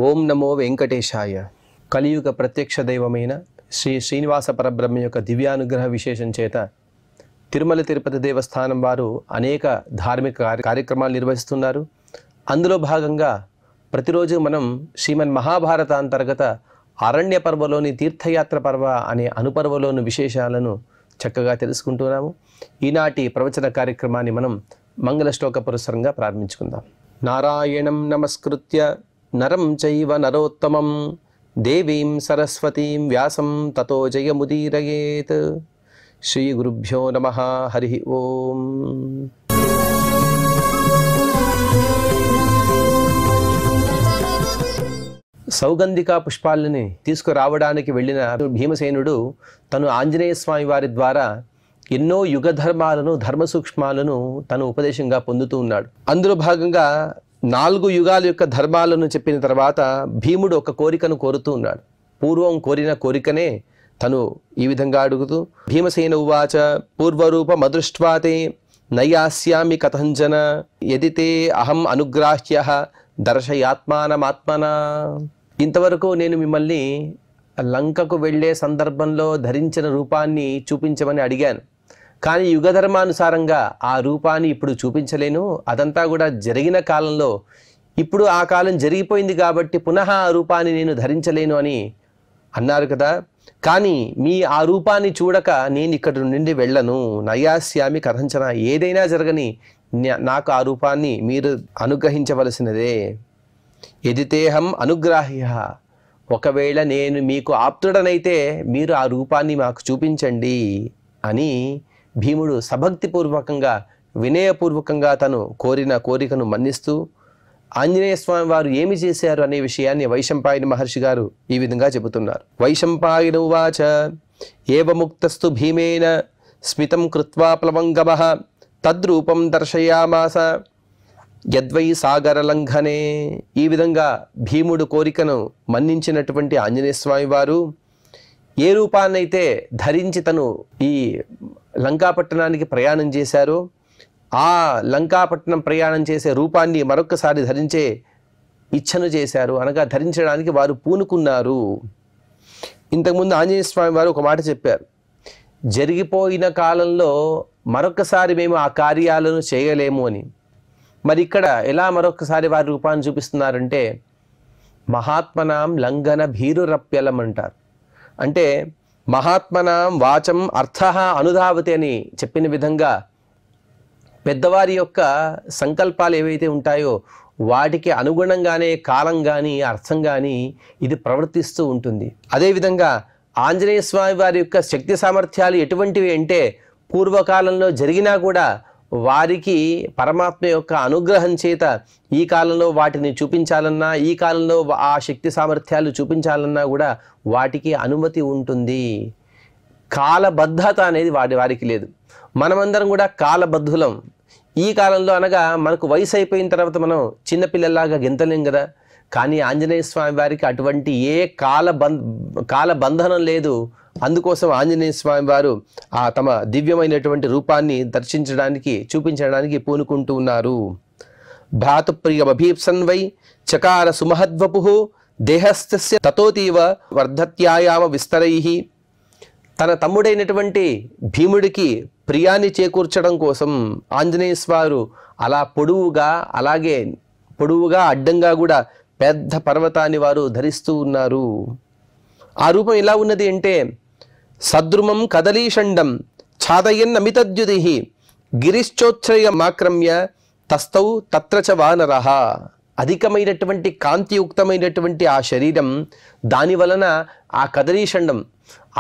ఓం నమో వెంకటేశాయ. కలియుగ ప్రత్యక్ష దైవమైన శ్రీ శ్రీనివాస పరబ్రహ్మ యొక్క దివ్యానుగ్రహ విశేషం చేత తిరుమల తిరుపతి దేవస్థానం వారు అనేక ధార్మిక కార్యక్రమాలు నిర్వహిస్తున్నారు. అందులో భాగంగా ప్రతిరోజు మనం శ్రీమన్ మహాభారత అంతర్గత అరణ్య పర్వలోని తీర్థయాత్ర పర్వ అనే అనుపర్వలోని విశేషాలను చక్కగా తెలుసుకుంటున్నాము. ఈనాటి ప్రవచన కార్యక్రమాన్ని మనం మంగళ శ్లోక పురస్సరంగా ప్రారంభించుకుందాం. నారాయణం నమస్కృత్య నరం చైవ నరోత్తమం దేవీం సరస్వతీం వ్యాసం తతో జయముదీరయేత్. శ్రీ గురుభ్యో నమః. హరి ఓం. సౌగంధిక పుష్పాలని తీసుకురావడానికి వెళ్ళిన భీమసేనుడు తను ఆంజనేయ స్వామి వారి ద్వారా ఎన్నో యుగ ధర్మాలను ధర్మ సూక్ష్మాలను తను ఉపదేశంగా పొందుతూ ఉన్నాడు. అందులో భాగంగా 4 యుగాల యొక్క ధర్మాలను చెప్పిన తర్వాత భీముడు ఒక కోరికను కోరుతూ ఉన్నాడు. పూర్వం కోరిన కోరికనే తను ఈ విధంగా అడుగుతూ భీమసేన ఉవాచ పూర్వరూప మదృష్ట్వాతే నయాస్యామి కథంజన యదితే అహం అనుగ్రాహ్య దర్శయాత్మానమాత్మనా. ఇంతవరకు నేను మిమ్మల్ని లంకకు వెళ్ళే సందర్భంలో ధరించిన రూపాన్ని చూపించమని అడిగాను, కానీ యుగధర్మానుసారంగా ఆ రూపాన్ని ఇప్పుడు చూపించలేను. అదంతా కూడా జరిగిన కాలంలో, ఇప్పుడు ఆ కాలం జరిగిపోయింది కాబట్టి పునః ఆ రూపాన్ని నేను ధరించలేను అని అన్నారు కదా. కానీ మీ ఆ రూపాన్ని చూడక నేను ఇక్కడ నుండి వెళ్ళను. నయాస్యామి కథంచన, ఏదైనా జరగని నాకు ఆ రూపాన్ని మీరు అనుగ్రహించవలసినదే. ఎదితేహం అనుగ్రాహ్య, ఒకవేళ నేను మీకు ఆప్తుడనైతే మీరు ఆ రూపాన్ని మాకు చూపించండి అని భీముడు సభక్తిపూర్వకంగా వినయపూర్వకంగా తను కోరిన కోరికను మన్నిస్తూ ఆంజనేయ స్వామి వారు ఏమి చేశారు అనే విషయాన్ని వైశంపాయన మహర్షి గారు ఈ విధంగా చెబుతున్నారు. వైశంపాయన ఉవాచ ఏవముక్తస్తు భీమేన స్మితం కృత్వా ప్లవంగమః తద్రూపం దర్శయామాస యద్వై సాగర లంఘనే. ఈ విధంగా భీముడు కోరికను మన్నించినటువంటి ఆంజనేయ స్వామి వారు ఏ రూపాన్నైతే ధరించి తను ఈ లంకాపట్టణానికి ప్రయాణం చేశారో ఆ లంకాపట్టణం ప్రయాణం చేసే రూపాన్ని మరొకసారి ధరించే ఇచ్ఛను చేశారు, అనగా ధరించడానికి వారు పూనుకున్నారు. ఇంతకుముందు ఆంజనేయ స్వామి వారు ఒక మాట చెప్పారు, జరిగిపోయిన కాలంలో మరొకసారి మేము ఆ కార్యాలను చేయలేము అని. మరి ఇక్కడ ఎలా మరొకసారి వారి రూపాన్ని చూపిస్తున్నారంటే మహాత్మనాం లంఘన భీరురప్యలం అంటారు. అంటే మహాత్మనాం వాచం అర్థ అనుధావతి అని చెప్పిన విధంగా పెద్దవారి యొక్క సంకల్పాలు ఏవైతే ఉంటాయో వాటికి అనుగుణంగానే కాలం కానీ అర్థం కానీ ఇది ప్రవర్తిస్తూ ఉంటుంది. అదేవిధంగా ఆంజనేయ స్వామి వారి యొక్క శక్తి సామర్థ్యాలు ఎటువంటివి అంటే పూర్వకాలంలో జరిగినా కూడా వారికి పరమాత్మ యొక్క అనుగ్రహం చేత ఈ కాలంలో వాటిని చూపించాలన్నా, ఈ కాలంలో ఆ శక్తి సామర్థ్యాలు చూపించాలన్నా కూడా వాటికి అనుమతి ఉంటుంది. కాలబద్ధత అనేది వారికి లేదు. మనమందరం కూడా కాలబద్ధులం. ఈ కాలంలో అనగా మనకు వయసు అయిపోయిన తర్వాత మనం చిన్నపిల్లలాగా గెంతలేం కదా. కానీ ఆంజనేయ స్వామి వారికి అటువంటి ఏ కాలబంధనం లేదు. అందుకోసం ఆంజనేయ స్వామి వారు ఆ తమ దివ్యమైనటువంటి రూపాన్ని దర్శించడానికి చూపించడానికి పూనుకుంటూ ఉన్నారు. భ్రాతృప్రియమభీప్సన్ వై చకార సుమహద్వపు దేహస్థస్య తతోతీవ వర్ధత్యాయామ విస్తరైః. తన తమ్ముడైనటువంటి భీముడికి ప్రియాన్ని చేకూర్చడం కోసం ఆంజనేయ స్వారు అలా పొడవుగా అడ్డంగా కూడా పెద్ద పర్వతాన్ని వారు ధరిస్తూ ఉన్నారు. ఆ రూపం ఎలా ఉన్నది అంటే సద్రుమం కదలీషండం ఛాదయన్ అమితద్యుదిః గిరిశ్చోచ్ఛ్రయమాక్రమ్య తస్థౌ తత్ర చ వానరః. అధికమైనటువంటి కాంతియుక్తమైనటువంటి ఆ శరీరం, దాని వలన ఆ కదలీషండం,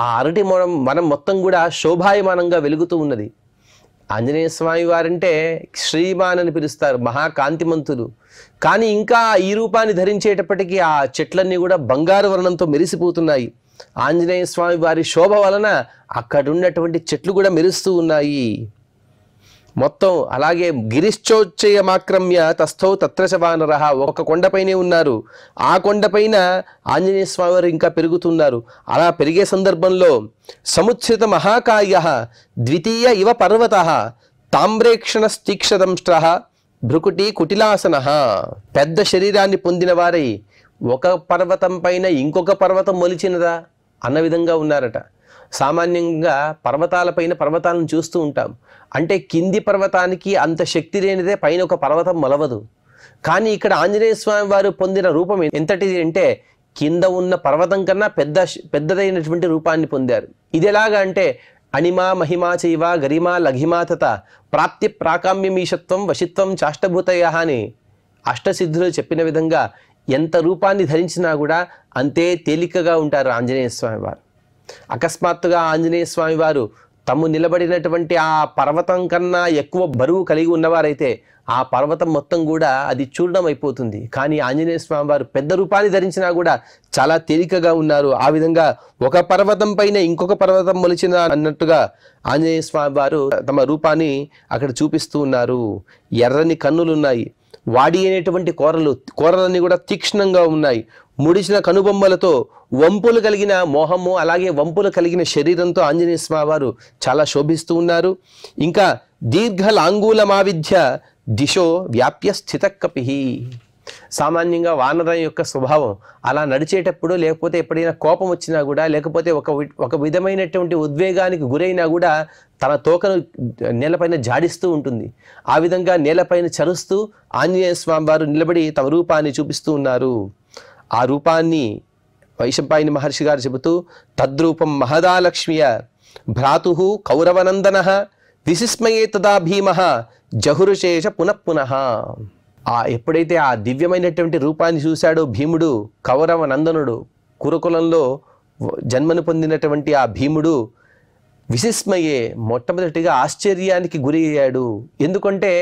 ఆ అరటి మనం మొత్తం కూడా శోభాయమానంగా వెలుగుతూ ఉన్నది. ఆంజనేయ స్వామి వారంటే శ్రీమాన్ అని పిలుస్తారు, మహాకాంతిమంతులు. కానీ ఇంకా ఈ రూపాన్ని ధరించేటప్పటికీ ఆ చెట్లన్నీ కూడా బంగారు వర్ణంతో మెరిసిపోతున్నాయి. ఆంజనేయ స్వామి వారి శోభ వలన అక్కడ ఉన్నటువంటి చెట్లు కూడా మెరుస్తూ ఉన్నాయి. మొత్తం అలాగే గిరిశ్చోచ్ఛయమాక్రమ్య తస్థౌ తత్ర చ వానరః. ఒక కొండపైనే ఉన్నారు, ఆ కొండపైన ఆంజనేయ స్వామి వారు ఇంకా పెరుగుతున్నారు. అలా పెరిగే సందర్భంలో సముచ్ఛ్రిత మహాకాయ ద్వితీయ ఇవ పర్వతః తామ్రేక్షణ స్తీక్షదంష్ట్రః భృకుటి కుటిలాసన. పెద్ద శరీరాన్ని పొందిన వారై ఒక పర్వతం పైన ఇంకొక పర్వతం మొలిచినదా అన్న విధంగా ఉన్నారట. సామాన్యంగా పర్వతాలపైన పర్వతాలను చూస్తూ ఉంటాం. అంటే కింది పర్వతానికి అంత శక్తి లేనిదే పైన ఒక పర్వతం మొలవదు. కానీ ఇక్కడ ఆంజనేయ స్వామి వారు పొందిన రూపం ఎంతటిది అంటే కింద ఉన్న పర్వతం కన్నా పెద్దదైనటువంటి రూపాన్ని పొందారు. ఇది ఎలాగా అంటే అణిమా మహిమా చైవ గరిమా లఘిమా తత ప్రాప్తి ప్రాకామ్యమీషత్వం వశిత్వం చాష్టభూతయ అని అష్టసిద్ధులు చెప్పిన విధంగా ఎంత రూపాన్ని ధరించినా కూడా అంతే తేలికగా ఉంటారు ఆంజనేయ స్వామి వారు. అకస్మాత్తుగా ఆంజనేయ స్వామి వారు తాము నిలబడినటువంటి ఆ పర్వతం కన్నా ఎక్కువ బరువు కలిగి ఉన్నవారైతే ఆ పర్వతం మొత్తం కూడా అది చూర్ణం అయిపోతుంది. కానీ ఆంజనేయ స్వామి వారు పెద్ద రూపాన్ని ధరించినా కూడా చాలా తేలికగా ఉన్నారు. ఆ విధంగా ఒక పర్వతం పైన ఇంకొక పర్వతం మొలిచిన అన్నట్టుగా ఆంజనేయ స్వామి వారు తమ రూపాన్ని అక్కడ చూపిస్తూ ఉన్నారు. ఎర్రని కన్నులున్నాయి, వాడి అనేటువంటి కోరలన్నీ కూడా తీక్ష్ణంగా ఉన్నాయి. ముడిచిన కనుబొమ్మలతో వంపులు కలిగిన మోహము, అలాగే వంపులు కలిగిన శరీరంతో ఆంజనేయ స్వామి వారు చాలా శోభిస్తూ ఉన్నారు. ఇంకా దీర్ఘలాంగూలమావిధ్య దిశో వ్యాప్య స్థిత కపిహి. సామాన్యంగా వానరం యొక్క స్వభావం అలా నడిచేటప్పుడు, లేకపోతే ఎప్పుడైనా కోపం వచ్చినా కూడా, లేకపోతే ఒక విధమైనటువంటి ఉద్వేగానికి గురైనా కూడా తన తోకను నేలపైన జాడిస్తూ ఉంటుంది. ఆ విధంగా నేలపైన చరుస్తూ ఆంజనేయ స్వామి వారు నిలబడి తమ రూపాన్ని చూపిస్తూ ఉన్నారు. ఆ రూపాన్ని వైశంపాయని మహర్షి గారు చెబుతూ తద్రూపం మహదాలక్ష్మియ భ్రాతు కౌరవనందన విసిస్మయే తదా భీమ జహురుశేష పునఃపునః. ఎప్పుడైతే ఆ దివ్యమైనటువంటి రూపాన్ని చూశాడో భీముడు, కౌరవ నందనుడు, కురుకులంలో జన్మను పొందినటువంటి ఆ భీముడు విసిస్మయే మొట్టమొదటిగా ఆశ్చర్యానికి గురి అయ్యాడు. ఎందుకంటే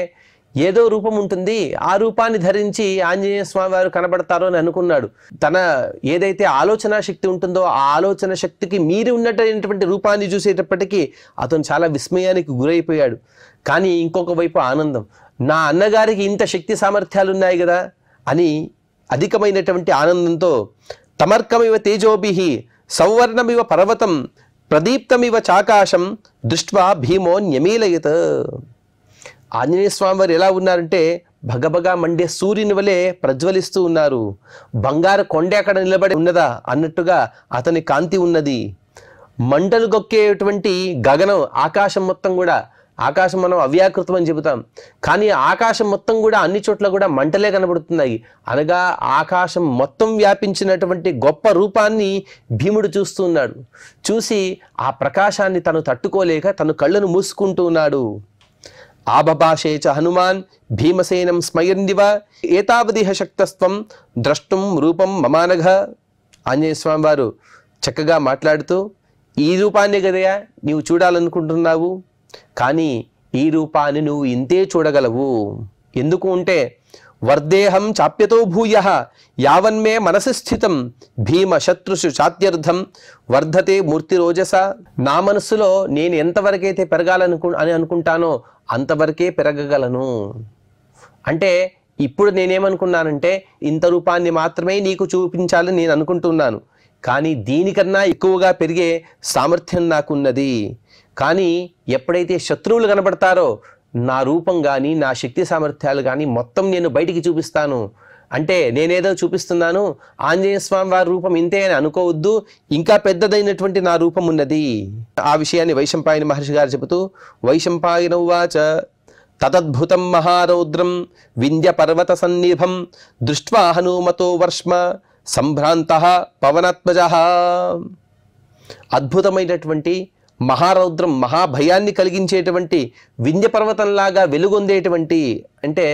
ఏదో రూపం ఉంటుంది, ఆ రూపాన్ని ధరించి ఆంజనేయ స్వామి వారు కనబడతారో అని అనుకున్నాడు. తన ఏదైతే ఆలోచన శక్తి ఉంటుందో ఆ ఆలోచన శక్తికి మీరి ఉన్నటువంటి రూపాన్ని చూసేటప్పటికీ అతను చాలా విస్మయానికి గురైపోయాడు. కానీ ఇంకొక వైపు ఆనందం, నా అన్నగారికి ఇంత శక్తి సామర్థ్యాలు ఉన్నాయి కదా అని అధికమైనటువంటి ఆనందంతో తమర్కమివ తేజోభిః సౌవర్ణమివ పర్వతం ప్రదీప్తమివ చాకాశం దృష్ట్వా భీమో న్యమీలయత్. ఆంజనేయ స్వామి వారు ఎలా ఉన్నారంటే భగభగా మండే సూర్యుని వలె ప్రజ్వలిస్తూ ఉన్నారు. బంగారు కొండ అక్కడ నిలబడి ఉన్నదా అన్నట్టుగా అతని కాంతి ఉన్నది. మంటలు గొక్కేటువంటి గగనం, ఆకాశం మొత్తం కూడా, ఆకాశం మనం అవ్యాకృతం అని చెబుతాం, కానీ ఆకాశం మొత్తం కూడా అన్ని చోట్ల కూడా మంటలే కనబడుతున్నాయి. అనగా ఆకాశం మొత్తం వ్యాపించినటువంటి గొప్ప రూపాన్ని భీముడు చూస్తూ ఉన్నాడు. చూసి ఆ ప్రకాశాన్ని తను తట్టుకోలేక తను కళ్ళను మూసుకుంటూ ఉన్నాడు. ఆబభాషే చ హనుమాన్ భీమసేనం స్మయన్నివ ఏతావదిహ శక్తస్త్వం ద్రష్టుం రూపం మమానఘ. ఆంజనేయ స్వామి వారు చక్కగా మాట్లాడుతూ, ఈ రూపాన్ని కదయా నీవు చూడాలనుకుంటున్నావు, కానీ ఈ రూపాన్ని నువ్వు ఇంతే చూడగలవు. ఎందుకు అంటే వర్దేహం చాప్యతో భూయ యావన్మే మనసి స్థితం భీమ శత్రుషు చాత్యర్థం వర్ధతే మూర్తి రోజస. నా మనస్సులో నేను ఎంతవరకైతే అని అనుకుంటానో అంతవరకే పెరగగలను. అంటే ఇప్పుడు నేనేమనుకున్నానంటే ఇంత రూపాన్ని మాత్రమే నీకు చూపించాలని నేను అనుకుంటున్నాను, కానీ దీనికన్నా ఎక్కువగా పెరిగే సామర్థ్యం నాకున్నది. కానీ ఎప్పుడైతే శత్రువులు కనబడతారో నా రూపం కానీ నా శక్తి సామర్థ్యాలు కానీ మొత్తం నేను బయటికి చూపిస్తాను. అంటే నేనేదో చూపిస్తున్నాను, ఆంజనేయ స్వామి వారి రూపం ఇంతే అని అనుకోవద్దు, ఇంకా పెద్దదైనటువంటి నా రూపం ఉన్నది. ఆ విషయాన్ని వైశంపాయని మహర్షి గారు చెబుతూ వైశంపాయన ఉవాచ తదద్భుతం మహారౌద్రం వింధ్య పర్వత సన్నిభం దృష్ట్వా హనుమతో వర్ష్మ సంభ్రాంతః పవనాత్మజః. అద్భుతమైనటువంటి మహారౌద్రం, మహాభయాన్ని కలిగించేటువంటి వింధ్య పర్వతంలాగా వెలుగొందేటువంటి, అంటే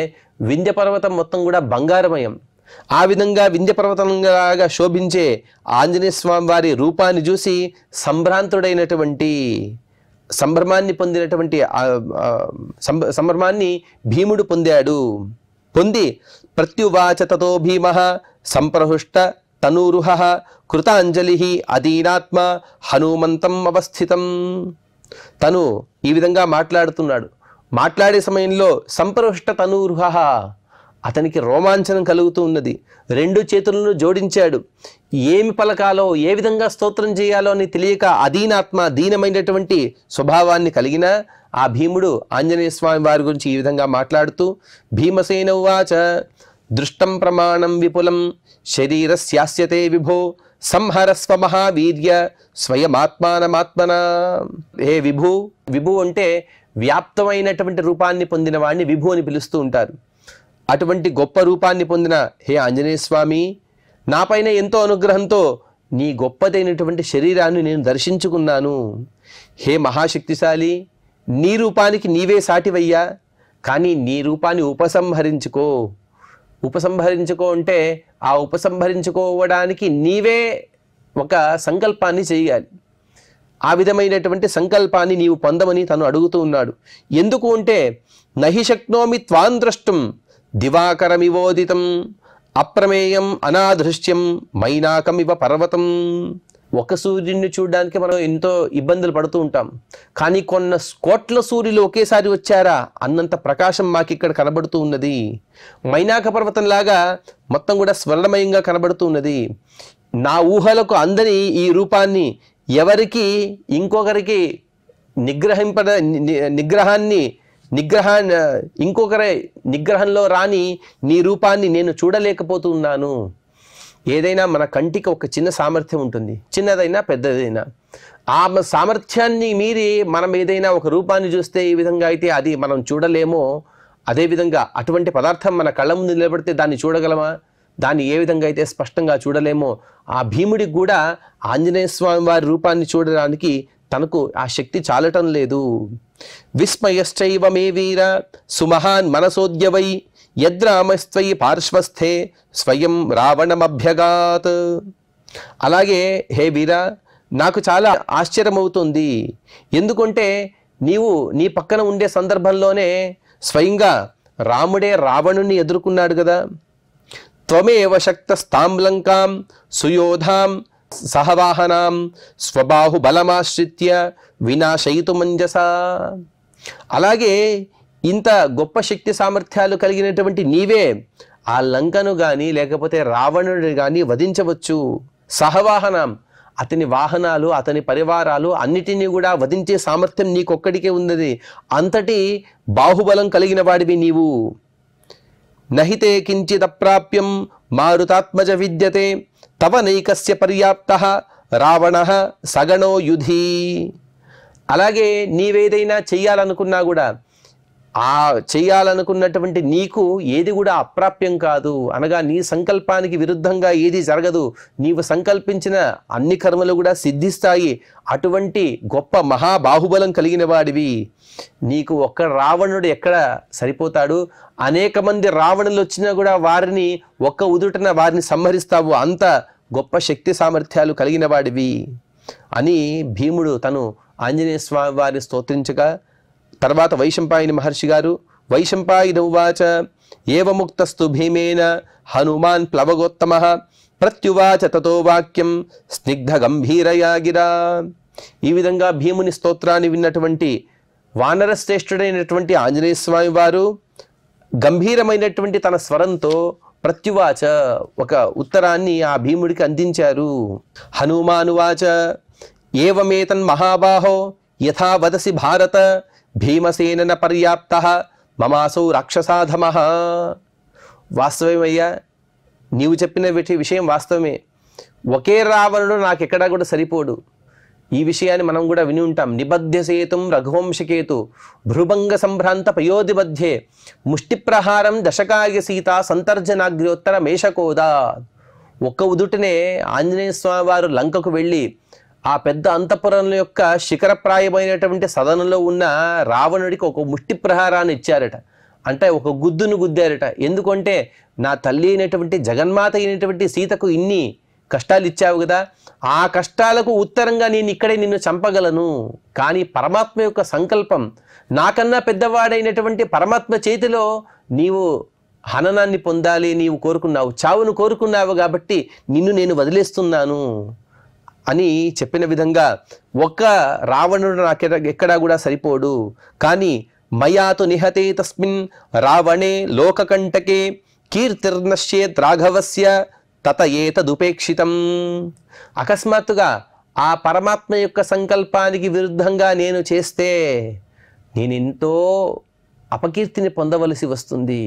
వింధ్య పర్వతం మొత్తం కూడా బంగారమయం. ఆ విధంగా వింధ్య పర్వతంలాగా శోభించే ఆంజనేయ స్వామి వారి రూపాన్ని చూసి సంభ్రాంతుడైనటువంటి, సంభ్రమాన్ని పొందినటువంటి సంభ్రమాన్ని భీముడు పొంది ప్రత్యువాచ తతో భీమః సంప్రహృష్ట తనూరుహ కృతాంజలి అదీనాత్మ హనుమంతం అవస్థితం. తను ఈ విధంగా మాట్లాడుతున్నాడు. మాట్లాడే సమయంలో సంప్రహృష్ట తనూరుహ, అతనికి రోమాంచనం కలుగుతూ ఉన్నది. రెండు చేతులను జోడించాడు. ఏమి పలకాలో, ఏ విధంగా స్తోత్రం చేయాలో అని తెలియక అదీనాత్మ, దీనమైనటువంటి స్వభావాన్ని కలిగిన ఆ భీముడు ఆంజనేయ స్వామి వారి గురించి ఈ విధంగా మాట్లాడుతూ భీమసేన ఉవాచ దృష్టం ప్రమాణం విపులం శరీరస్యాస్యతే విభో సంహరస్వ మహావీర్య స్వయమాత్మానమాత్మన. హే విభు, విభు అంటే వ్యాప్తమైనటువంటి రూపాన్ని పొందిన వాడిని విభు అని పిలుస్తూ ఉంటారు. అటువంటి గొప్ప రూపాన్ని పొందిన హే ఆంజనేయ స్వామి, నాపైన ఎంతో అనుగ్రహంతో నీ గొప్పదైనటువంటి శరీరాన్ని నేను దర్శించుకున్నాను. హే మహాశక్తిశాలి, నీ రూపానికి నీవే సాటివయ్యా, కానీ నీ రూపాన్ని ఉపసంహరించుకో అంటే ఆ ఉపసంహరించుకోవడానికి నీవే ఒక సంకల్పాన్ని చేయాలి. ఆ విధమైనటువంటి సంకల్పాన్ని నీవు పొందమని తను అడుగుతూ ఉన్నాడు. ఎందుకు అంటే నహి శక్నోమి త్వాం ద్రష్టుం దివాకరమివోదితం అప్రమేయం అనాదృశ్యం మైనాకమివ పర్వతం. ఒక సూర్యుడిని చూడడానికి మనం ఎంతో ఇబ్బందులు పడుతూ ఉంటాం, కానీ కోట్ల సూర్యులు ఒకేసారి వచ్చారా అన్నంత ప్రకాశం మాకు ఇక్కడ కనబడుతూ ఉన్నది. మైనాక పర్వతంలాగా మొత్తం కూడా స్వర్ణమయంగా కనబడుతూ ఉన్నది. నా ఊహలకు అందని ఈ రూపాన్ని ఎవరికి ఇంకొకరికి ఇంకొకరి నిగ్రహంలో రాని నీ రూపాన్ని నేను చూడలేకపోతున్నాను. ఏదైనా మన కంటికి ఒక చిన్న సామర్థ్యం ఉంటుంది, చిన్నదైనా పెద్దదైనా. ఆ సామర్థ్యాన్ని మీరి మనం ఏదైనా ఒక రూపాన్ని చూస్తే ఈ విధంగా అయితే అది మనం చూడలేమో, అదేవిధంగా అటువంటి పదార్థం మన కళ్ళ ముందు నిలబడితే దాన్ని చూడగలమా? దాన్ని ఏ విధంగా అయితే స్పష్టంగా చూడలేమో, ఆ భీముడికి కూడా ఆంజనేయ స్వామి వారి రూపాన్ని చూడడానికి తనకు ఆ శక్తి చాలటం లేదు. విస్మయశ్చైవ మే వీర సుమహాన్ మనసోద్యవై యద్రామస్త్వయి పార్శ్వస్థే స్వయం రావణమభ్యగాత్. అలాగే హే వీర, నాకు చాలా ఆశ్చర్యమవుతుంది. ఎందుకంటే నీవు నీ పక్కన ఉండే సందర్భంలోనే స్వయంగా రాముడే రావణుని ఎదుర్కొన్నాడు కదా. త్వమేవ శక్తస్తాం లంకాం సుయోధాం సహవాహనాం స్వబాహుబలమాశ్రిత్య వినాశయితుమంజసా. అలాగే ఇంత గొప్ప శక్తి సామర్థ్యాలు కలిగినటువంటి నీవే ఆ లంకను కానీ లేకపోతే రావణుడిని కానీ వధించవచ్చు. సహవాహనం, అతని వాహనాలు అతని పరివారాలు అన్నిటినీ కూడా వధించే సామర్థ్యం నీకొక్కడికే ఉన్నది. అంతటి బాహుబలం కలిగిన వాడివి నీవు. నహితే కించిదప్రాప్యం మారుతాత్మజ విద్యతే తవ నైకస్య పర్యాప్తః రావణః సగణో యుధి. అలాగే నీవేదైనా చెయ్యాలనుకున్నా కూడా ఆ చెయ్యాలనుకున్నటువంటి నీకు ఏది కూడా అప్రాప్యం కాదు, అనగా నీ సంకల్పానికి విరుద్ధంగా ఏది జరగదు. నీవు సంకల్పించిన అన్ని కర్మలు కూడా సిద్ధిస్తాయి. అటువంటి గొప్ప మహాబాహుబలం కలిగిన వాడివి. నీకు ఒక్క రావణుడు ఎక్కడ సరిపోతాడు? అనేక మంది రావణులు వచ్చినా కూడా వారిని ఒక్క ఉదుటన వారిని సంహరిస్తావు. అంత గొప్ప శక్తి సామర్థ్యాలు కలిగిన వాడివి అని భీముడు తను ఆంజనేయ స్వామి వారిని స్తోత్రించగా, తర్వాత వైశంపాయని మహర్షి గారు వైశంపాయన ఉవాచ ఏవముక్తస్తు భీమేన హనుమాన్ ప్లవగోత్తమః ప్రత్యువాచ తతో వాక్యం స్నిగ్ధ గంభీరయా గిరా. ఈ విధంగా భీముని స్తోత్రాన్ని విన్నటువంటి వానర శ్రేష్ఠుడైనటువంటి ఆంజనేయ స్వామి వారు గంభీరమైనటువంటి తన స్వరంతో ప్రత్యువాచ ఒక ఉత్తరాన్ని ఆ భీముడికి అందించారు. హనుమానువాచ ఏవమేతన్ మహాబాహో యథా వదసి భారత భీమసేన పర్యాప్తః మమాసౌ రాక్షసాధమః. వాస్తవమయ్యా, నీవు చెప్పిన విషయం వాస్తవమే. ఒకే రావణుడు నాకెక్కడా కూడా సరిపోడు. ఈ విషయాన్ని మనం కూడా విని ఉంటాం. నిబధ్య సేతుం రఘువంశకేతు భృభంగ సంభ్రాంత పయోధి మధ్యే ముష్టిప్రహారం దశకాయ సీత సంతర్జనాగ్ర్యోత్తర మేషకోదా. ఒక్క ఉదుటనే ఆంజనేయ స్వామి వారు లంకకు వెళ్ళి ఆ పెద్ద అంతఃపురం యొక్క శిఖరప్రాయమైనటువంటి సదనంలో ఉన్న రావణుడికి ఒక ముష్టి ప్రహారాన్ని ఇచ్చారట. అంటే ఒక గుద్దును గుద్దారట. ఎందుకంటే నా తల్లి అయినటువంటి జగన్మాత అయినటువంటి సీతకు ఇన్ని కష్టాలు ఇచ్చావు కదా, ఆ కష్టాలకు ఉత్తరంగా నేను ఇక్కడే నిన్ను చంపగలను. కానీ పరమాత్మ యొక్క సంకల్పం, నాకన్నా పెద్దవాడైనటువంటి పరమాత్మ చేతిలో నీవు హననాన్ని పొందాలి నీవు కోరుకున్నావు, చావును కోరుకున్నావు, కాబట్టి నిన్ను నేను వదిలేస్తున్నాను అని చెప్పిన విధంగా ఒక్క రావణుడు నాకు ఎక్కడా కూడా సరిపోడు. కానీ మయాతు నిహతే తస్మిన్ రావణే లోకకంటకే కీర్తిర్నశ్యేత్ రాఘవస్య తత ఏతదుపేక్షితం. అకస్మాత్తుగా ఆ పరమాత్మ యొక్క సంకల్పానికి విరుద్ధంగా నేను చేస్తే నేనెంతో అపకీర్తిని పొందవలసి వస్తుంది.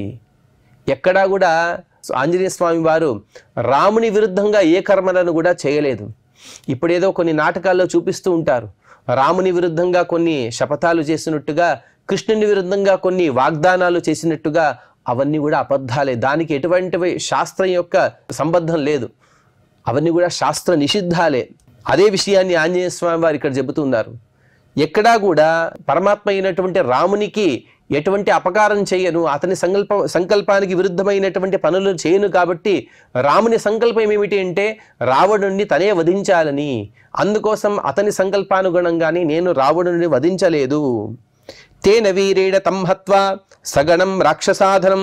ఎక్కడా కూడా ఆంజనేయ స్వామి వారు రాముని విరుద్ధంగా ఏ కర్మలను కూడా చేయలేదు. ఇప్పుడేదో కొన్ని నాటకాల్లో చూపిస్తూ ఉంటారు, రాముని విరుద్ధంగా కొన్ని శపథాలు చేసినట్టుగా, కృష్ణుని విరుద్ధంగా కొన్ని వాగ్దానాలు చేసినట్టుగా. అవన్నీ కూడా అబద్ధాలే. దానికి ఎటువంటి శాస్త్రం యొక్క సంబంధం లేదు. అవన్నీ కూడా శాస్త్ర నిషిద్ధాలే. అదే విషయాన్ని ఆంజనేయ స్వామి వారు ఇక్కడ చెబుతున్నారు. ఎక్కడా కూడా పరమాత్మ అయినటువంటి రామునికి ఎటువంటి అపకారం చేయను, అతని సంకల్పానికి విరుద్ధమైనటువంటి పనులు చేయను. కాబట్టి రాముని సంకల్పం ఏమిటి అంటే రావణుణ్ణి తనే వధించాలని. అందుకోసం అతని సంకల్పానుగుణంగానే నేను రావణుని వధించలేదు. తేన వీరేణ తం హత్వా సగణం రాక్షసాధనం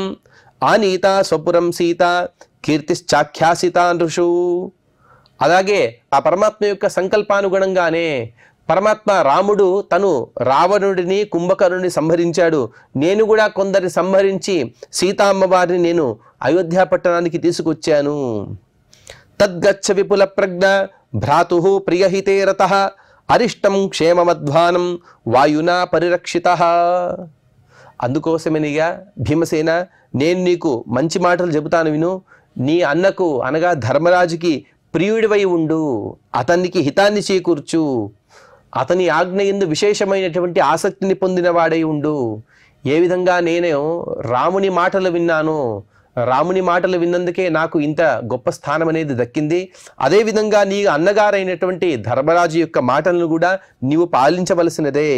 ఆనీత స్వపురం సీత కీర్తిశ్చాఖ్యాసిత నృషు. అలాగే ఆ పరమాత్మ యొక్క సంకల్పానుగుణంగానే పరమాత్మ రాముడు తను రావణుడిని కుంభకర్ణుని సంహరించాడు. నేను కూడా కొందరిని సంహరించి సీతామ్మవారిని నేను అయోధ్య పట్టణానికి తీసుకొచ్చాను. తద్గచ్చ విపుల ప్రజ్ఞ భ్రాతు ప్రియహితే రతః అరిష్టం క్షేమమధ్వానం వాయునా పరిరక్షిత. అందుకోసమేనిగా భీమసేన, నేను నీకు మంచి మాటలు చెబుతాను విను. నీ అన్నకు అనగా ధర్మరాజుకి ప్రియుడివై ఉండు, అతనికి హితాన్ని చేకూర్చు, అతని ఆజ్ఞయందు విశేషమైనటువంటి ఆసక్తిని పొందిన వాడై ఉండు. ఏ విధంగా నేను రాముని మాటలు విన్నానో, రాముని మాటలు విన్నందుకే నాకు ఇంత గొప్ప స్థానం అనేది దక్కింది. అదేవిధంగా నీ అన్నగారైనటువంటి ధర్మరాజు యొక్క మాటలను కూడా నీవు పాలించవలసినదే.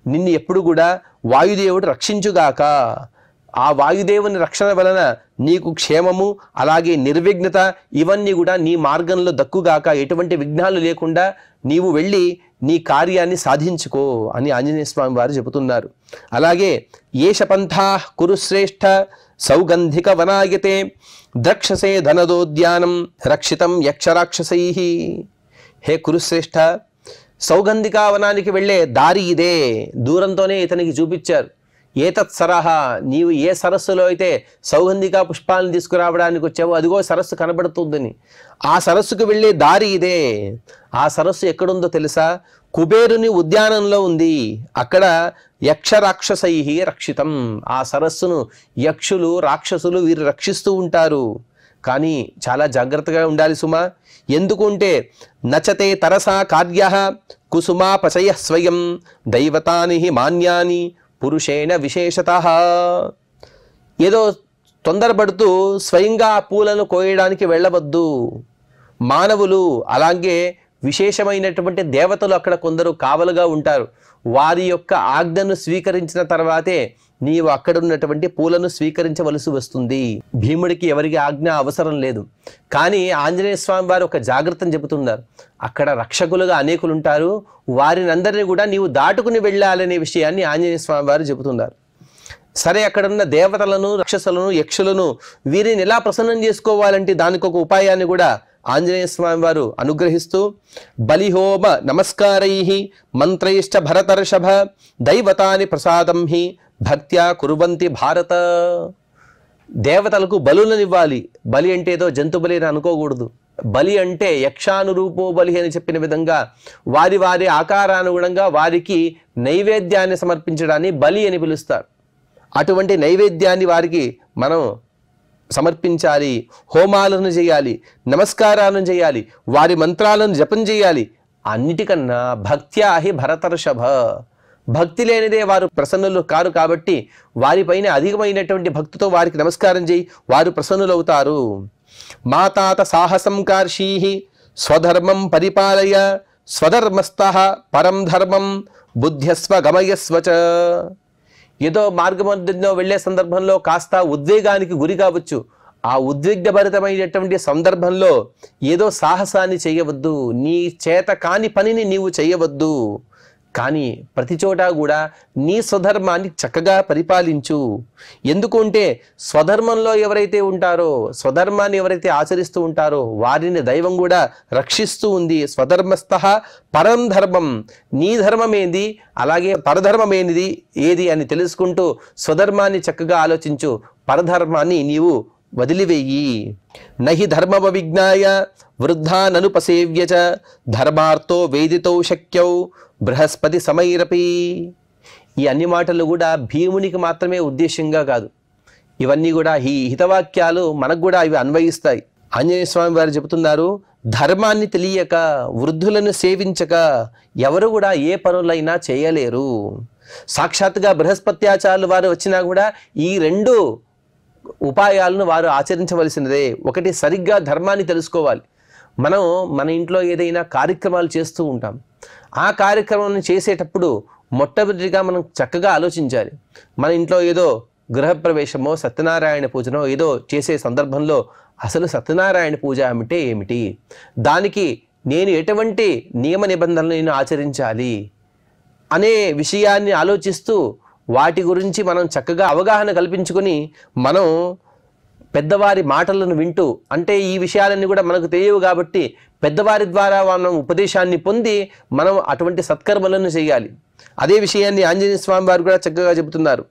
నిన్ను ఎప్పుడు కూడా వాయుదేవుడు రక్షించుగాక. ఆ వాయుదేవుని రక్షణ వలన నీకు క్షేమము, అలాగే నిర్విఘ్నత ఇవన్నీ కూడా నీ మార్గంలో దక్కుగాక. ఎటువంటి విఘ్నాలు లేకుండా నీవు వెళ్ళి నీ కార్యాన్ని సాధించుకో అని ఆంజనేయ స్వామి వారు చెబుతున్నారు. అలాగే ఏష పంథా కురుశ్రేష్ఠ సౌగంధిక వనాయతే ద్రక్షసే ధనదోద్యానం రక్షితం యక్షరాక్షసై. హే కురుశ్రేష్ఠ, సౌగంధికా వనానికి వెళ్ళే దారి ఇదే. దూరంతోనే ఇతనికి చూపించారు. ఏతత్ సరహ, నీవు ఏ సరస్సులో అయితే సౌగంధికా పుష్పాలను తీసుకురావడానికి వచ్చావో అదిగో సరస్సు కనబడుతుందని. ఆ సరస్సుకు వెళ్ళే దారి ఇదే. ఆ సరస్సు ఎక్కడుందో తెలుసా? కుబేరుని ఉద్యానంలో ఉంది. అక్కడ యక్షరాక్షసై రక్షితం. ఆ సరస్సును యక్షులు, రాక్షసులు వీరు రక్షిస్తూ ఉంటారు. కానీ చాలా జాగ్రత్తగా ఉండాలి సుమా. ఎందుకుంటే నచతే తరసా కార్య కుసుమాపచయ స్వయం దైవతాని మాన్యాని పురుషేణ విశేషతః. ఏదో తొందరపడుతూ స్వయంగా ఆ పూలను కోయడానికి వెళ్ళవద్దు. మానవులు, అలాగే విశేషమైనటువంటి దేవతలు అక్కడ కొందరు కావలుగా ఉంటారు. వారి యొక్క ఆజ్ఞను స్వీకరించిన తర్వాతే నీవు అక్కడ ఉన్నటువంటి పూలను స్వీకరించవలసి వస్తుంది. భీముడికి ఎవరికి ఆజ్ఞ అవసరం లేదు. కానీ ఆంజనేయ స్వామి వారు ఒక జాగ్రత్తను చెబుతున్నారు. అక్కడ రక్షకులుగా అనేకులు ఉంటారు, వారిని అందరినీ కూడా నీవు దాటుకుని వెళ్ళాలనే విషయాన్ని ఆంజనేయ స్వామి వారు చెబుతున్నారు. సరే, అక్కడున్న దేవతలను, రాక్షసులను, యక్షులను వీరిని ఎలా ప్రసన్నం చేసుకోవాలంటే దానికి ఒక ఉపాయాన్ని కూడా ఆంజనేయ స్వామి వారు అనుగ్రహిస్తూ బలిహోమ నమస్కారై మంత్రైశ్చ భరతర్షభ దైవతాని ప్రసాదం హి భక్త్యా కుర్వంతి భారత. దేవతలకు బలులనివ్వాలి. బలి అంటే ఏదో జంతు బలి అని అనుకోకూడదు. బలి అంటే యక్షానురూపో బలి అని చెప్పిన విధంగా వారి వారి ఆకారానుగుణంగా వారికి నైవేద్యాన్ని సమర్పించడాన్ని బలి అని పిలుస్తారు. అటువంటి నైవేద్యాన్ని వారికి మనం సమర్పించాలి. హోమాలను చేయాలి, నమస్కారాలను చేయాలి, వారి మంత్రాలను జపం చేయాలి. అన్నిటికన్నా భక్త్యా హి భరతర్షభ, భక్తి లేనిదే వారు ప్రసన్నులు కారు. కాబట్టి వారిపైన అధికమైనటువంటి భక్తితో వారికి నమస్కారం చేయి, వారు ప్రసన్నులవుతారు. మాతాత సాహసం కార్షీ స్వధర్మం పరిపాలయ స్వధర్మస్థః పరం ధర్మం బుద్ధ్యస్వ గమయస్వచ. ఏదో మార్గమధ్యంలో వెళ్ళే సందర్భంలో కాస్త ఉద్వేగానికి గురి కావచ్చు. ఆ ఉద్విగ్నభరితమైనటువంటి సందర్భంలో ఏదో సాహసాన్ని చేయవద్దు. నీ చేత కాని పనిని నీవు చేయవద్దు. కానీ ప్రతి చోట కూడా నీ స్వధర్మాన్ని చక్కగా పరిపాలించు. ఎందుకంటే స్వధర్మంలో ఎవరైతే ఉంటారో, స్వధర్మాన్ని ఎవరైతే ఆచరిస్తూ ఉంటారో వారిని దైవం కూడా రక్షిస్తూ ఉంది. స్వధర్మస్థః పరం ధర్మం, నీ ధర్మం ఏంది, అలాగే పరధర్మం ఏది అని తెలుసుకుంటూ స్వధర్మాన్ని చక్కగా ఆలోచించు. పరధర్మాన్ని నీవు వదిలివేయి. నహి ధర్మవ విజ్ఞాయ వృద్ధాననుపసేవ్య చ ధర్మార్థో వేదితో శక్యౌ బృహస్పతి సమైరపి. ఈ అన్ని మాటలు కూడా భీమునికి మాత్రమే ఉద్దేశంగా కాదు, ఇవన్నీ కూడా ఈ హితవాక్యాలు మనకు కూడా ఇవి అన్వయిస్తాయి. ఆంజనేయ స్వామి వారు చెబుతున్నారు, ధర్మాన్ని తెలియక వృద్ధులను సేవించక ఎవరు కూడా ఏ పనులైనా చేయలేరు. సాక్షాత్తుగా బృహస్పత్యాచార్యులు వారు వచ్చినా కూడా ఈ 2 ఉపాయాలను వారు ఆచరించవలసినదే. ఒకటి, సరిగ్గా ధర్మాన్ని తెలుసుకోవాలి. మనం మన ఇంట్లో ఏదైనా కార్యక్రమాలు చేస్తూ ఉంటాం. ఆ కార్యక్రమాన్ని చేసేటప్పుడు మొట్టమొదటిగా మనం చక్కగా ఆలోచించాలి. మన ఇంట్లో ఏదో గృహప్రవేశమో సత్యనారాయణ పూజనో ఏదో చేసే సందర్భంలో అసలు సత్యనారాయణ పూజ అంటే ఏమిటి, దానికి నేను ఎటువంటి నియమ నిబంధనలు నేను ఆచరించాలి అనే విషయాన్ని ఆలోచిస్తూ వాటి గురించి మనం చక్కగా అవగాహన కల్పించుకొని మనం పెద్దవారి మాటలను వింటూ, అంటే ఈ విషయాలన్నీ కూడా మనకు తెలియవు కాబట్టి పెద్దవారి ద్వారా మనం ఉపదేశాన్ని పొంది మనం అటువంటి సత్కర్మలను చేయాలి. అదే విషయాన్ని ఆంజనేయ స్వామి వారు కూడా చక్కగా చెబుతున్నారు.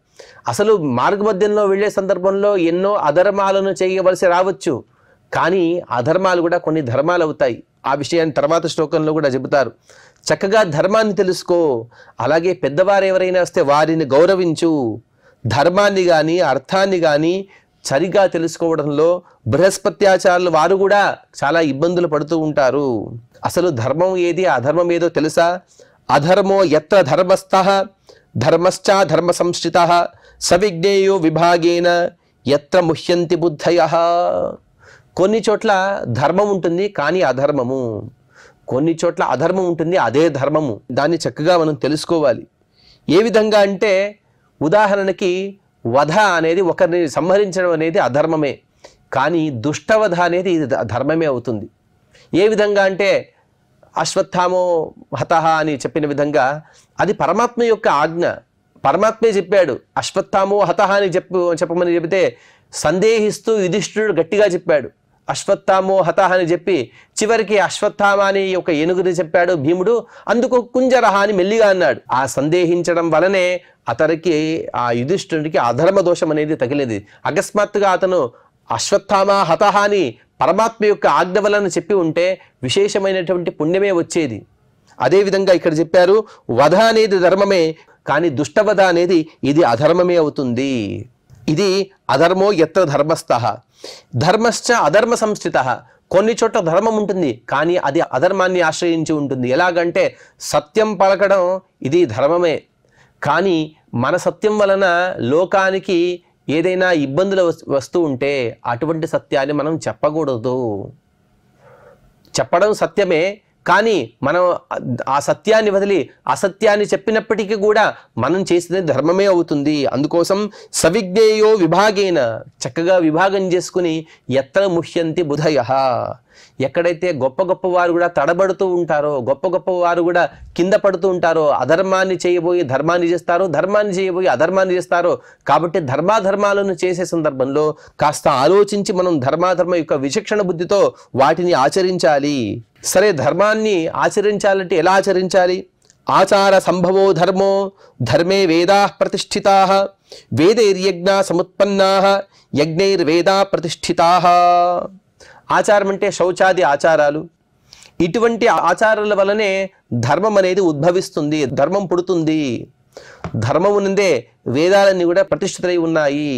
అసలు మార్గమధ్యంలో వెళ్ళే సందర్భంలో ఎన్నో అధర్మాలను చేయవలసి రావచ్చు, కానీ అధర్మాలు కూడా కొన్ని ధర్మాలు అవుతాయి. ఆ విషయాన్ని తర్వాత శ్లోకంలో కూడా చెబుతారు. చక్కగా ధర్మాన్ని తెలుసుకో, అలాగే పెద్దవారు ఎవరైనా వస్తే వారిని గౌరవించు. ధర్మాన్ని కానీ అర్థాన్ని కానీ సరిగా తెలుసుకోవడంలో బృహస్పత్యాచార్యులు వారు కూడా చాలా ఇబ్బందులు పడుతూ ఉంటారు. అసలు ధర్మం ఏది అధర్మం ఏదో తెలుసా? అధర్మో యత్ర ధర్మస్థః ధర్మశ్చ ధర్మ సంశ్రితః సవిజ్ఞేయో విభాగేన యత్ర ముహ్యంతి బుద్ధయః. కొన్ని చోట్ల ధర్మం ఉంటుంది కానీ అధర్మము, కొన్ని చోట్ల అధర్మం ఉంటుంది అదే ధర్మము. దాన్ని చక్కగా మనం తెలుసుకోవాలి. ఏ విధంగా అంటే, ఉదాహరణకి వధ అనేది ఒకరిని సంహరించడం అనేది అధర్మమే, కానీ దుష్టవధ అనేది ఇది ధర్మమే అవుతుంది. ఏ విధంగా అంటే, అశ్వత్థామో హతః అని చెప్పిన విధంగా అది పరమాత్మ యొక్క ఆజ్ఞ. పరమాత్మే చెప్పాడు అశ్వత్థామో హతః అని చెప్పమని చెబితే సందేహిస్తూ యుధిష్ఠిరుడు గట్టిగా చెప్పాడు అశ్వత్థామో హతః అని చెప్పి చివరికి అశ్వత్థామ అని ఒక ఏనుగుని చెప్పాడు భీముడు. అందుకు కుంజరహ అని మెల్లిగా అన్నాడు. ఆ సందేహించడం వలనే అతనికి, ఆ యుధిష్ఠిరుడికి అధర్మ దోషం అనేది తగిలేది. అకస్మాత్తుగా అతను అశ్వత్థామ హతః అని పరమాత్మ యొక్క ఆజ్ఞ వలన చెప్పి ఉంటే విశేషమైనటువంటి పుణ్యమే వచ్చేది. అదేవిధంగా ఇక్కడ చెప్పారు, వధ అనేది ధర్మమే కానీ దుష్టవధ అనేది ఇది అధర్మమే అవుతుంది. ఇది అధర్మో యత్ర ధర్మస్థః ధర్మశ్చ అధర్మ సంస్థితః. కొన్ని చోట్ల ధర్మం ఉంటుంది కానీ అది అధర్మాన్ని ఆశ్రయించి ఉంటుంది. ఎలాగంటే సత్యం పలకడం ఇది ధర్మమే, కానీ మన సత్యం వలన లోకానికి ఏదైనా ఇబ్బందులు వస్తూ ఉంటే అటువంటి సత్యాన్ని మనం చెప్పకూడదు. చెప్పడం సత్యమే కానీ మనం ఆ సత్యాన్ని వదిలి అసత్యాన్ని చెప్పినప్పటికీ కూడా మనం చేసేది ధర్మమే అవుతుంది. అందుకోసం సవిజ్ఞేయో విభాగేన, చక్కగా విభాగం చేసుకుని యత్ర ముహ్యంతి బుధయః, ఎక్కడైతే గొప్ప గొప్ప వారు కూడా తడబడుతూ ఉంటారో, గొప్ప గొప్ప వారు కూడా కింద పడుతూ ఉంటారో, అధర్మాన్ని చేయబోయి ధర్మాన్ని చేస్తారో, ధర్మాన్ని చేయబోయి అధర్మాన్ని చేస్తారో. కాబట్టి ధర్మాధర్మాలను చేసే సందర్భంలో కాస్త ఆలోచించి మనం ధర్మాధర్మ యొక్క విచక్షణ బుద్ధితో వాటిని ఆచరించాలి. సరే, ధర్మాన్ని ఆచరించాలంటే ఎలా ఆచరించాలి? ఆచార సంభవో ధర్మో ధర్మే వేదా ప్రతిష్ఠితా వేदैर्यज्ञा సముత్పన్నా యజ్ఞైర్వేదా ప్రతిష్ఠితా. ఆచారం అంటే శౌచాది ఆచారాలు. ఇటువంటి ఆచారాల వలనే ధర్మం అనేది ఉద్భవిస్తుంది, ధర్మం పుడుతుంది. ధర్మము నుండే వేదాలన్నీ కూడా ప్రతిష్ఠితై ఉన్నాయి.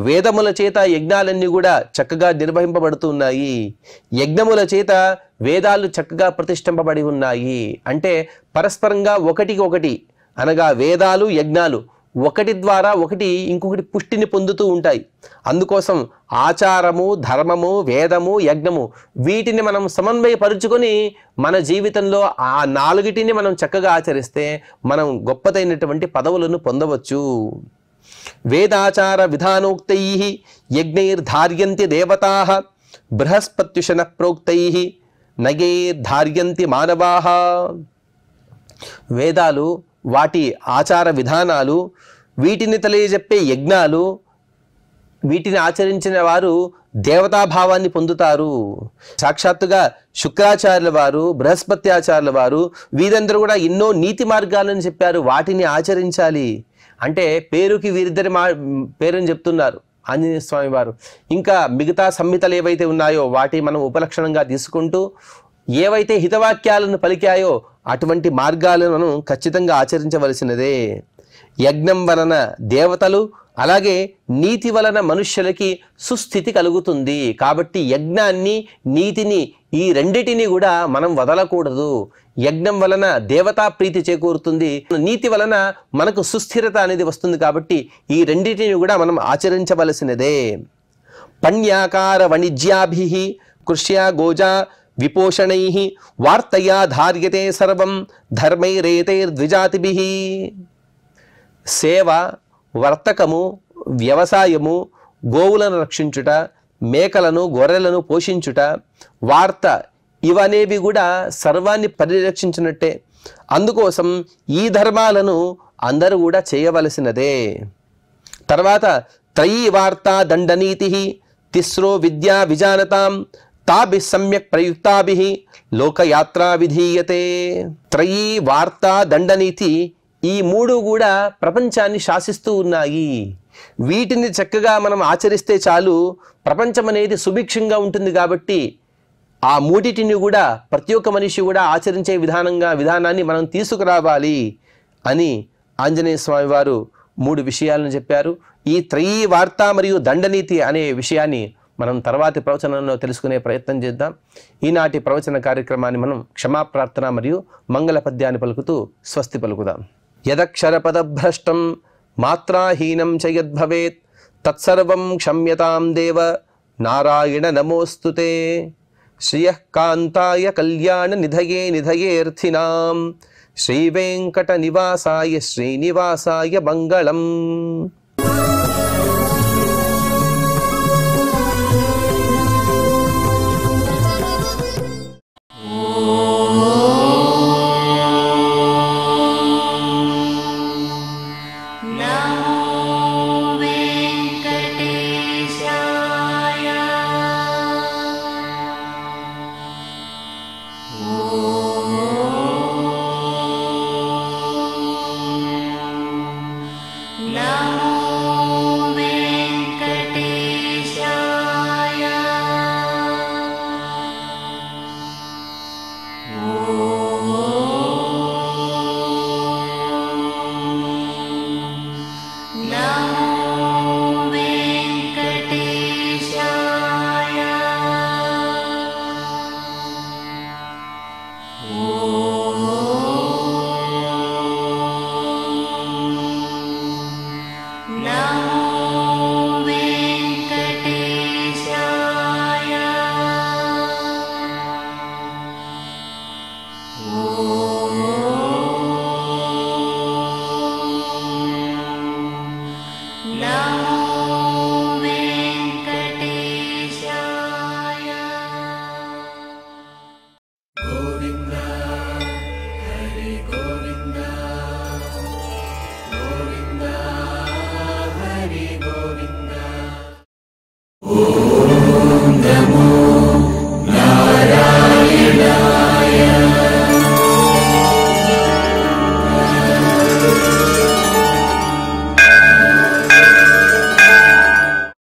వేదముల చేత యజ్ఞాలన్నీ కూడా చక్కగా నిర్వహింపబడుతున్నాయి. యజ్ఞముల చేత వేదాలు చక్కగా ప్రతిష్ఠింపబడి ఉన్నాయి. అంటే పరస్పరంగా ఒకటికి ఒకటి, అనగా వేదాలు యజ్ఞాలు ఒకటి ద్వారా ఒకటి ఇంకొకటి పుష్టిని పొందుతూ ఉంటాయి. అందుకోసం ఆచారము, ధర్మము, వేదము, యజ్ఞము వీటిని మనం సమన్వయపరుచుకొని మన జీవితంలో ఆ 4టిని మనం చక్కగా ఆచరిస్తే మనం గొప్పదైనటువంటి పదవులను పొందవచ్చు. వేదాచార విధానోక్తైః యజ్ఞైర్ధార్యంతి దేవతాః బృహస్పత్యుషన ప్రోక్తైః నగైర్ధార్యంతి మానవాః. వేదాలు, వాటి ఆచార విధానాలు, వీటిని తెలియజెప్పే యజ్ఞాలు, వీటిని ఆచరించిన వారు దేవతాభావాన్ని పొందుతారు. సాక్షాత్తుగా శుక్రాచార్యుల వారు, బృహస్పత్యాచార్యుల వారు వీరందరూ కూడా ఎన్నో నీతి మార్గాలను చెప్పారు, వాటిని ఆచరించాలి. అంటే పేరుకి వీరిద్దరి పేరుని చెప్తున్నారు ఆంజనేయ స్వామి వారు. ఇంకా మిగతా సంహితలు ఏవైతే ఉన్నాయో వాటి మనం ఉపలక్షణంగా తీసుకుంటూ ఏవైతే హితవాక్యాలను పలికాయో అటువంటి మార్గాలను మనం ఖచ్చితంగా ఆచరించవలసినదే. యజ్ఞం వలన దేవతలు, అలాగే నీతి వలన మనుష్యులకి సుస్థితి కలుగుతుంది. కాబట్టి యజ్ఞాన్ని, నీతిని, ఈ రెండిటిని కూడా మనం వదలకూడదు. యజ్ఞం వలన దేవతా ప్రీతి చేకూరుతుంది, నీతి వలన మనకు సుస్థిరత అనేది వస్తుంది. కాబట్టి ఈ రెండిటిని కూడా మనం ఆచరించవలసినదే. పణ్యాకార వాణిజ్యాభిః కృష్యా గోజా విపోషణైః వార్తయా ధార్యతే సర్వం ధర్మైరేతైర్ద్విజాతిభిః. సేవ, వర్తకము, వ్యవసాయము, గోవులను రక్షించుట, మేకలను, గొర్రెలను పోషించుట, వార్త, ఇవనేవి కూడా సర్వాన్ని పరిరక్షించినట్టే. అందుకోసం ఈ ధర్మాలను అందరూ కూడా చేయవలసినదే. తర్వాత త్రయీ వార్తా దండనీతి తిస్రో విద్యా విజానతాం తాభిః సమ్యక్ ప్రయుక్తాభిః లోకయాత్రా విధీయతే. త్రయీ వార్తా దండనీతి, ఈ మూడు కూడా ప్రపంచాన్ని శాసిస్తూ ఉన్నాయి. వీటిని చక్కగా మనం ఆచరిస్తే చాలు, ప్రపంచం అనేది సుభిక్షంగా ఉంటుంది. కాబట్టి ఆ మూడిటిని కూడా ప్రతి ఒక్క మనిషి కూడా ఆచరించే విధానాన్ని మనం తీసుకురావాలి అని ఆంజనేయ స్వామి వారు 3 విషయాలను చెప్పారు. ఈ త్రయీ వార్త మరియు దండనీతి అనే విషయాన్ని మనం తర్వాతి ప్రవచనంలో తెలుసుకునే ప్రయత్నం చేద్దాం. ఈనాటి ప్రవచన కార్యక్రమాన్ని మనం క్షమాప్రార్థన మరియు మంగళ పద్యాన్ని పలుకుతూ స్వస్తి పలుకుదాం. యదక్షరపదభ్రష్టం మాత్రాహీనం చ యద్భవేత్ తత్సర్వం క్షమ్యతాం దేవ నారాయణ నమోస్తుతే. శ్రియః కాంతాయ కళ్యాణ నిధయే నిధయేర్థినాం శ్రీవేంకట నివాసాయ శ్రీనివాసాయ మంగళం.